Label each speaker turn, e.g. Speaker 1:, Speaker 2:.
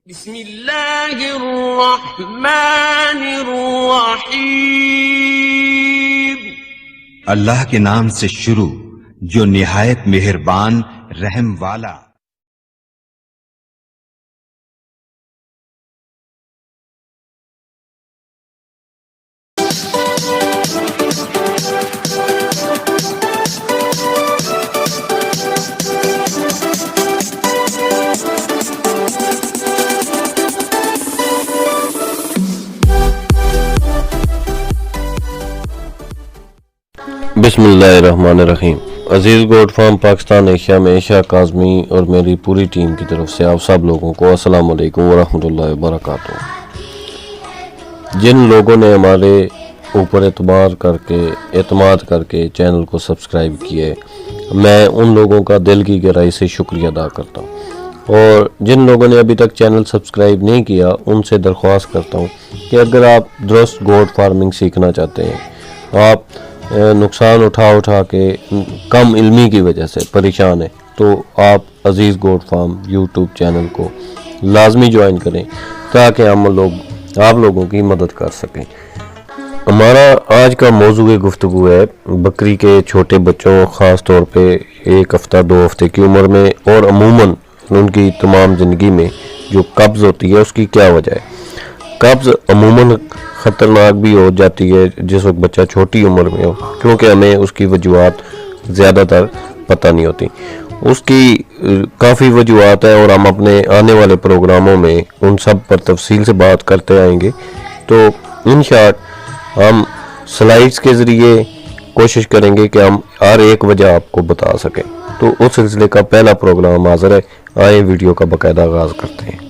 Speaker 1: بسم اللہ الرحمن الرحیم۔
Speaker 2: اللہ کے نام سے شروع جو نہایت مہربان رحم والا۔
Speaker 3: بسم اللہ الرحمن الرحیم۔ عزیز گوٹ فارم پاکستان ایشیا میں ایشیا کاظمی اور میری پوری ٹیم کی طرف سے آپ سب لوگوں کو السلام علیکم ورحمۃ اللہ وبرکاتہ۔ جن لوگوں نے ہمارے اوپر اعتماد کر کے چینل کو سبسکرائب کیے، میں ان لوگوں کا دل کی گہرائی سے شکریہ ادا کرتا ہوں، اور جن لوگوں نے ابھی تک چینل سبسکرائب نہیں کیا ان سے درخواست کرتا ہوں کہ اگر آپ درست گوٹ فارمنگ سیکھنا چاہتے ہیں، آپ نقصان اٹھا کے کم علمی کی وجہ سے پریشان ہیں، تو آپ عزیز گوٹ فارم یوٹیوب چینل کو لازمی جوائن کریں تاکہ ہم لوگ آپ لوگوں کی مدد کر سکیں۔ ہمارا آج کا موضوع گفتگو ہے بکری کے چھوٹے بچوں، خاص طور پہ 1 ہفتہ 2 ہفتے کی عمر میں اور عموماً ان کی تمام زندگی میں جو قبض ہوتی ہے اس کی کیا وجہ ہے۔ قبض عموماً خطرناک بھی ہو جاتی ہے جس وقت بچہ چھوٹی عمر میں ہو، کیونکہ ہمیں اس کی وجوہات زیادہ تر پتہ نہیں ہوتی۔ اس کی کافی وجوہات ہیں اور ہم اپنے آنے والے پروگراموں میں ان سب پر تفصیل سے بات کرتے آئیں گے، تو انشاءاللہ ہم سلائیڈز کے ذریعے کوشش کریں گے کہ ہم ہر ایک وجہ آپ کو بتا سکیں۔ تو اس سلسلے کا پہلا پروگرام حاضر ہے، آئیں ویڈیو کا باقاعدہ آغاز کرتے ہیں۔